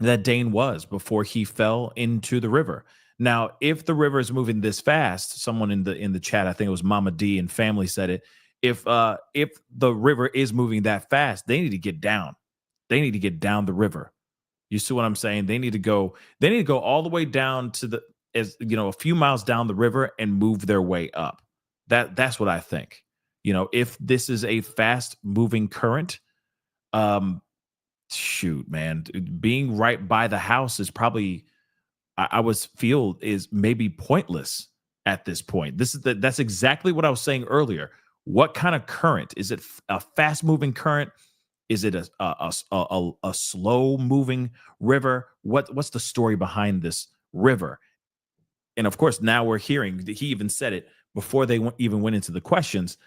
that Dane was before he fell into the river. Now, if the river is moving this fast, someone in the chat, I think it was Mama D and family said it. If the river is moving that fast, they need to get down. They need to get down the river. You see what I'm saying? They need to go all the way down to a few miles down the river and move their way up. That's what I think. If this is a fast moving current, um, shoot, man, being right by the house is probably I was feel is maybe pointless at this point. That's exactly what I was saying earlier. What kind of current is it? A fast moving current? Is it a slow moving river? What's the story behind this river? And of course, now we're hearing he even said it before they even went into the questions.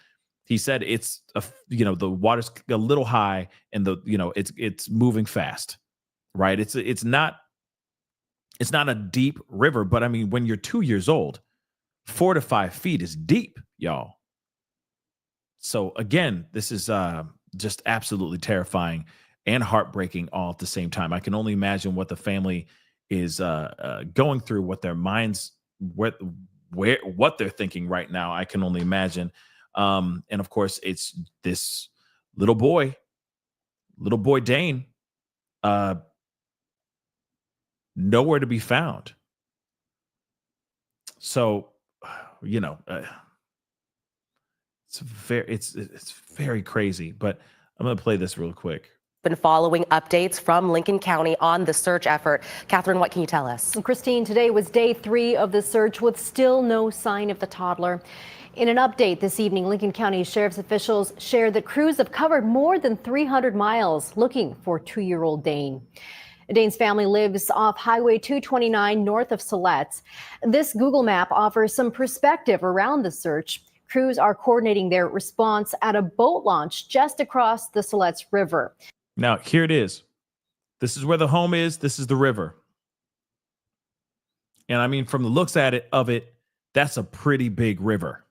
He said it's the water's a little high and it's moving fast, right? It's not a deep river, but I mean, when you're 2 years old, 4 to 5 feet is deep, y'all. So again, this is just absolutely terrifying and heartbreaking all at the same time. I can only imagine what the family is going through, what their minds, what they're thinking right now. I can only imagine. And of course, it's this little boy Dane, nowhere to be found. So, it's very crazy. But I'm going to play this real quick. Been following updates from Lincoln County on the search effort. Catherine, what can you tell us? Christine, today was day 3 of the search with still no sign of the toddler. In an update this evening, Lincoln County Sheriff's officials shared that crews have covered more than 300 miles looking for 2-year-old Dane. Dane's family lives off Highway 229 north of Siletz. This Google map offers some perspective around the search. Crews are coordinating their response at a boat launch just across the Siletz River. Now, here it is. This is where the home is. This is the river. And I mean, from the looks of it, that's a pretty big river.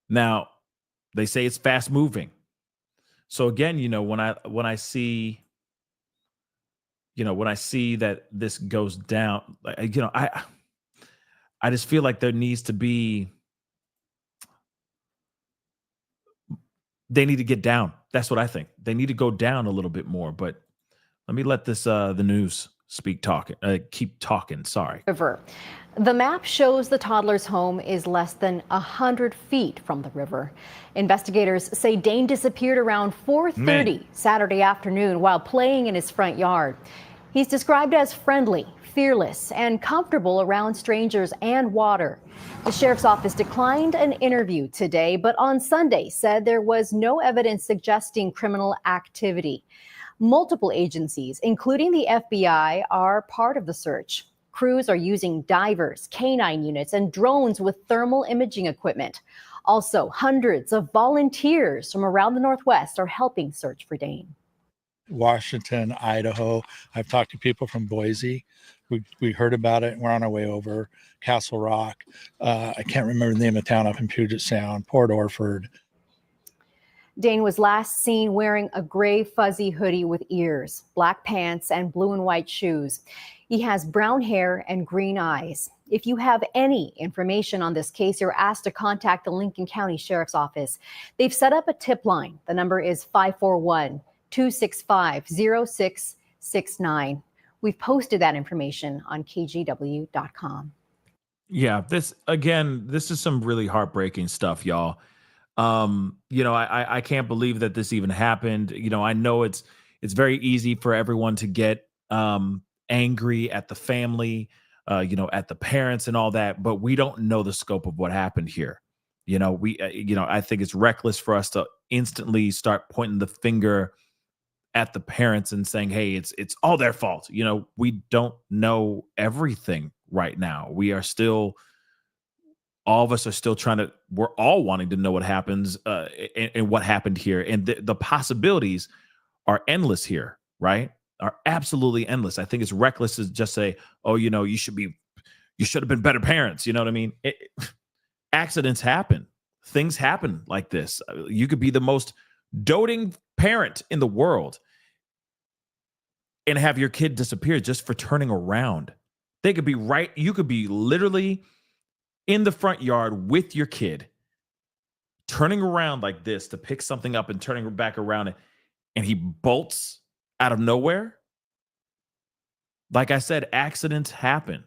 Now, they say it's fast moving. So again, when I see that this goes down, I just feel like there needs to be, they need to get down. That's what I think. They need to go down a little bit more. But let me let this the news keep talking. Sorry. River. The map shows the toddler's home is less than 100 feet from the river. Investigators say Dane disappeared around 4:30 Saturday afternoon while playing in his front yard. He's described as friendly, fearless, and comfortable around strangers and water. The sheriff's office declined an interview today, but on Sunday said there was no evidence suggesting criminal activity. Multiple agencies, including the FBI, are part of the search. Crews are using divers, canine units, and drones with thermal imaging equipment. Also, hundreds of volunteers from around the Northwest are helping search for Dane. Washington, Idaho. I've talked to people from Boise. We heard about it and we're on our way over. Castle Rock. I can't remember the name of town up in Puget Sound, Port Orford. Dane was last seen wearing a gray fuzzy hoodie with ears, black pants, and blue and white shoes. He has brown hair and green eyes. If you have any information on this case, you're asked to contact the Lincoln County Sheriff's Office. They've set up a tip line. The number is 541-265-0669. We've posted that information on kgw.com. Yeah, this is some really heartbreaking stuff, y'all. I can't believe that this even happened. I know it's very easy for everyone to get angry at the family, at the parents and all that, but we don't know the scope of what happened here. I think it's reckless for us to instantly start pointing the finger at the parents and saying, hey, it's all their fault. We don't know everything right now. We are still, all of us are still we're all wanting to know what happens and what happened here. And the possibilities are endless here, right? Are absolutely endless. I think it's reckless to just say, oh, you should have been better parents. You know what I mean? Accidents happen. Things happen like this. You could be the most doting parent in the world and have your kid disappear just for turning around. They could be right. You could be literally in the front yard with your kid, turning around like this to pick something up and turning back around, and he bolts out of nowhere. Like I said, accidents happen.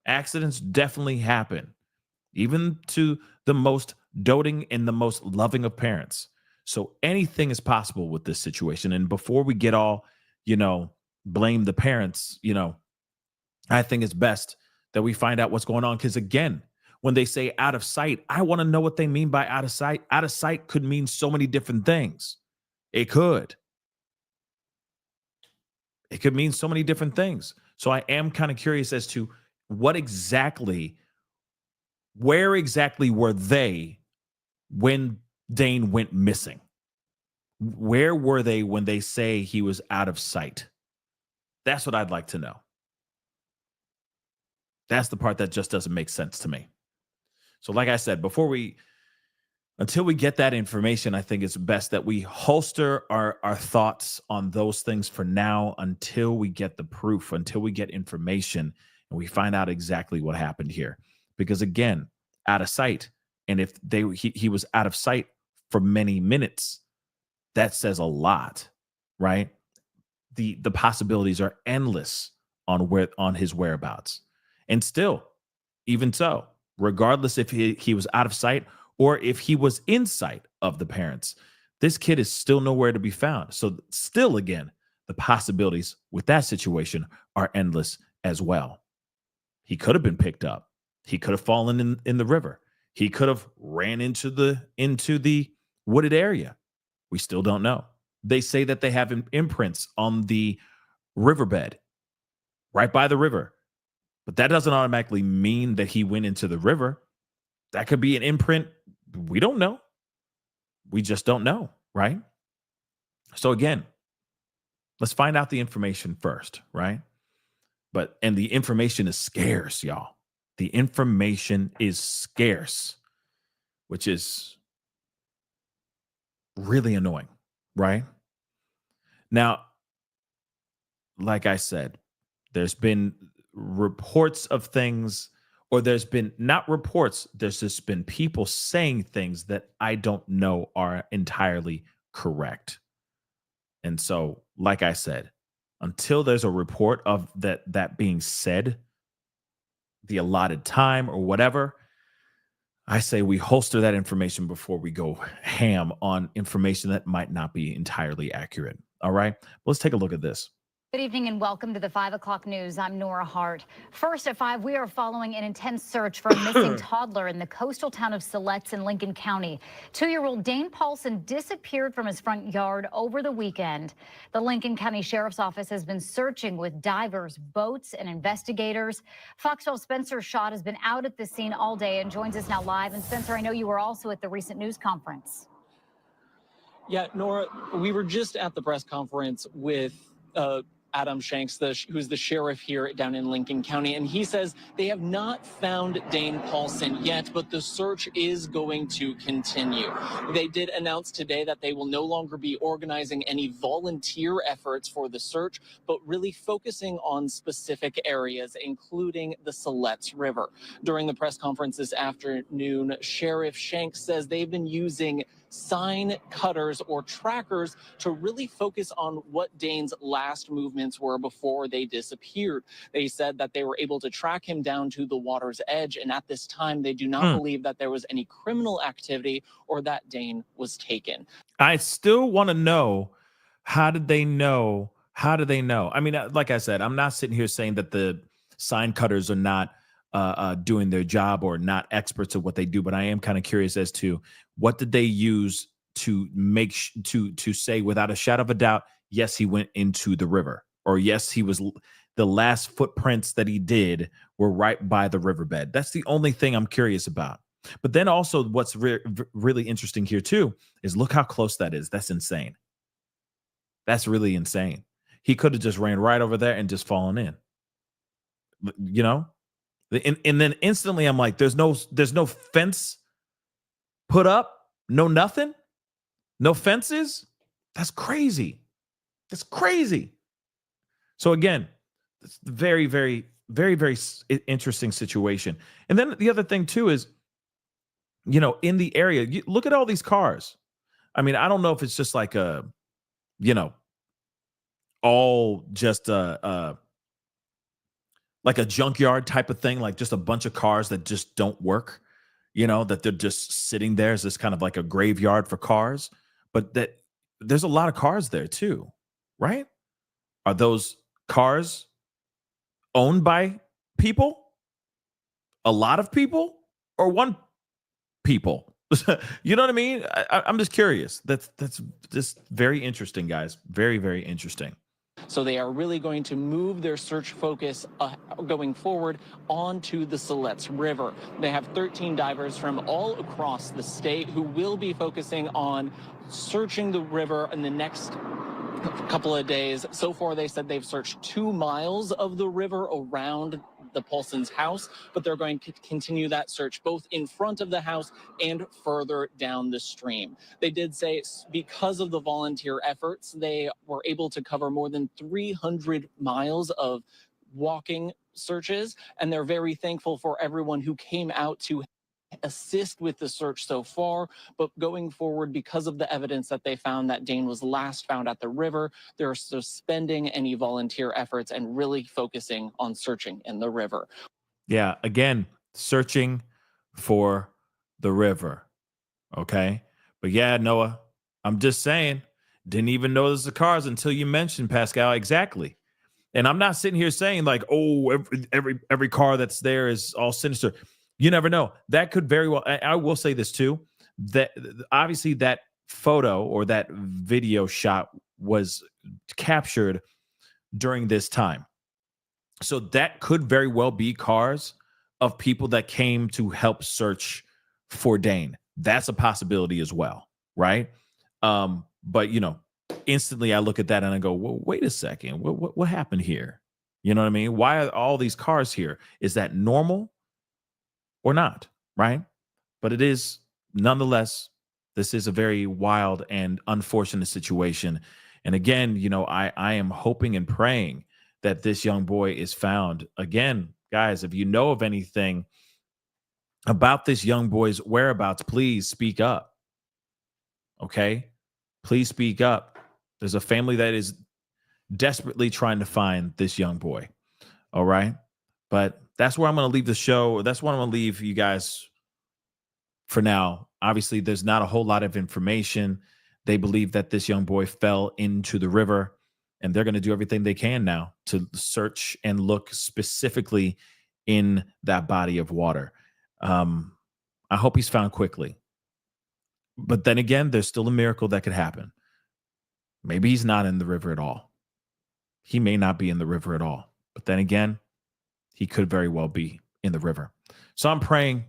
Accidents definitely happen, even to the most doting and the most loving of parents. So anything is possible with this situation. And before we get all, blame the parents, I think it's best that we find out what's going on. Because again, when they say out of sight, I want to know what they mean by out of sight. Out of sight could mean so many different things. It could. It could mean so many different things. So I am kind of curious as to where exactly were they when Dane went missing? Where were they when they say he was out of sight? That's what I'd like to know. That's the part that just doesn't make sense to me. So like I said, until we get that information, I think it's best that we holster our thoughts on those things for now until we get the proof, until we get information and we find out exactly what happened here. Because again, out of sight, and if he was out of sight for many minutes, that says a lot, right? The possibilities are endless on his whereabouts. And still, even so, regardless if he was out of sight or if he was in sight of the parents, this kid is still nowhere to be found. So still, again, the possibilities with that situation are endless as well. He could have been picked up. He could have fallen in the river. He could have ran into the wooded area. We still don't know. They say that they have imprints on the riverbed right by the river. But that doesn't automatically mean that he went into the river. That could be an imprint. We don't know. We just don't know, right? So again, let's find out the information first, right? And the information is scarce, y'all. The information is scarce, which is really annoying, right? Now, like I said, there's been reports of things, or there's been not reports, there's just been people saying things that I don't know are entirely correct. And so, like I said, until there's a report of that being said, the allotted time or whatever, I say we holster that information before we go ham on information that might not be entirely accurate. All right, let's take a look at this. Good evening and welcome to the 5 o'clock news. I'm Nora Hart. First at 5, we are following an intense search for a missing toddler in the coastal town of Siletz in Lincoln County. 2-year-old Dane Paulsen disappeared from his front yard over the weekend. The Lincoln County Sheriff's Office has been searching with divers, boats, and investigators. Fox 12's Spencer Schott has been out at the scene all day and joins us now live. And Spencer, I know you were also at the recent news conference. Yeah, Nora, we were just at the press conference with Adam Shanks, who's the sheriff here down in Lincoln County, and he says they have not found Dane Paulsen yet, but the search is going to continue. They did announce today that they will no longer be organizing any volunteer efforts for the search, but really focusing on specific areas, including the Siletz River. During the press conference this afternoon, Sheriff Shanks says they've been using sign cutters or trackers to really focus on what Dane's last movements were before they disappeared. They said that they were able to track him down to the water's edge, and at this time they do not believe that there was any criminal activity or that Dane was taken. I still want to know, how did they know? How do they know? I mean, like I said, I'm not sitting here saying that the sign cutters are not doing their job or not experts at what they do, but I am kind of curious as to what did they use to make to say without a shadow of a doubt, yes, he went into the river, or yes, he was, the last footprints that he did were right by the riverbed. That's the only thing I'm curious about. But then also what's really interesting here too is look how close that is. That's insane. That's really insane. He could have just ran right over there and just fallen in. You know? And then instantly I'm like, there's no fence put up, no nothing, no fences. That's crazy. That's crazy. So again, it's very, very, very, very interesting situation. And then the other thing too is, you know, in the area, look at all these cars. I mean, I don't know if it's just like a, you know, all just like a junkyard type of thing, like just a bunch of cars that just don't work, you know, that they're just sitting there as this kind of like a graveyard for cars. But that there's a lot of cars there too, right? Are those cars owned by people? A lot of people? Or one people? You know what I mean? I'm just curious. That's just very interesting, guys. Very, very interesting. So they are really going to move their search focus going forward onto the Siletz River. They have 13 divers from all across the state who will be focusing on searching the river in the next couple of days. So far, they said they've searched 2 miles of the river around the Paulsen's house, but they're going to continue that search both in front of the house and further down the stream. They did say because of the volunteer efforts, they were able to cover more than 300 miles of walking searches, and they're very thankful for everyone who came out to assist with the search so far. But going forward, because of the evidence that they found that Dane was last found at the river, they're suspending any volunteer efforts and really focusing on searching in the river. Yeah, again, searching for the river. Okay. But yeah, Noah, I'm just saying, didn't even notice the cars until you mentioned Pascal. Exactly. And I'm not sitting here saying like, oh, every car that's there is all sinister. You never know. That could very well. I will say this too, that obviously that photo or that video shot was captured during this time. So that could very well be cars of people that came to help search for Dane. That's a possibility as well, right? But you know, instantly I look at that and I go, well, wait a second, what happened here? You know what I mean? Why are all these cars here? Is that normal or not? Right? But it is nonetheless, this is a very wild and unfortunate situation. And again, you know, I am hoping and praying that this young boy is found. Again, guys, if you know of anything about this young boy's whereabouts, please speak up. Okay? Please speak up. There's a family that is desperately trying to find this young boy. All right? But that's where I'm going to leave the show. That's where I'm going to leave you guys for now. Obviously, there's not a whole lot of information. They believe that this young boy fell into the river, and they're going to do everything they can now to search and look specifically in that body of water. I hope he's found quickly. But then again, there's still a miracle that could happen. Maybe he's not in the river at all. He may not be in the river at all. But then again, he could very well be in the river. So I'm praying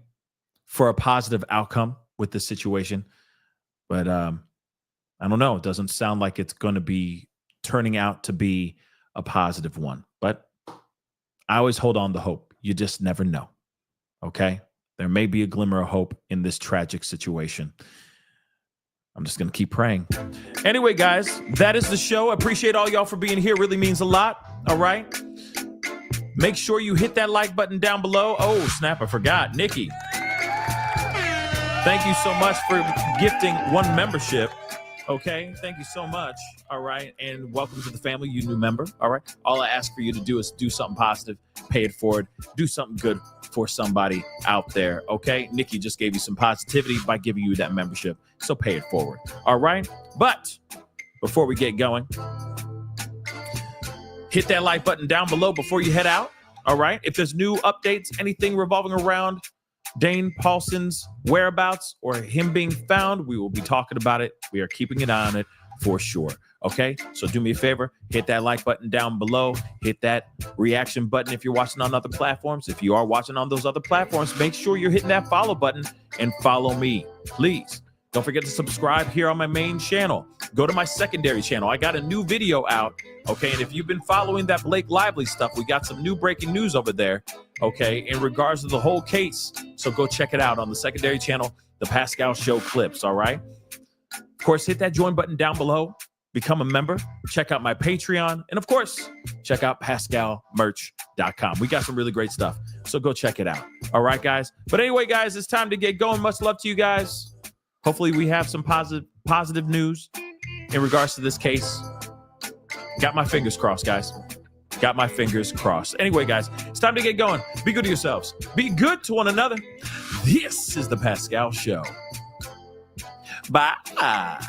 for a positive outcome with this situation. But I don't know. It doesn't sound like it's going to be turning out to be a positive one. But I always hold on to hope. You just never know. Okay? There may be a glimmer of hope in this tragic situation. I'm just going to keep praying. Anyway, guys, that is the show. I appreciate all y'all for being here. It really means a lot. All right? Make sure you hit that like button down below. Oh, snap, I forgot. Nikki, thank you so much for gifting 1 membership. Okay, thank you so much. All right, and welcome to the family, you new member. All right, all I ask for you to do is do something positive, pay it forward, do something good for somebody out there. Okay, Nikki just gave you some positivity by giving you that membership, so pay it forward. All right, but before we get going, hit that like button down below before you head out. All right, if there's new updates, anything revolving around Dane Paulsen's whereabouts or him being found, we will be talking about it. We are keeping an eye on it for sure. Okay, so do me a favor, hit that like button down below, hit that reaction button if you're watching on other platforms. If you are watching on those other platforms, make sure you're hitting that follow button and follow me, please. Don't forget to subscribe here on my main channel. Go to my secondary channel. I got a new video out, okay? And if you've been following that Blake Lively stuff, we got some new breaking news over there, okay, in regards to the whole case. So go check it out on the secondary channel, The Pascal Show Clips, all right? Of course, hit that join button down below. Become a member, check out my Patreon, and of course, check out PascalMerch.com. We got some really great stuff, so go check it out. All right, guys? But anyway, guys, it's time to get going. Much love to you guys. Hopefully, we have some positive news in regards to this case. Got my fingers crossed, guys. Got my fingers crossed. Anyway, guys, it's time to get going. Be good to yourselves. Be good to one another. This is The Pascal Show. Bye.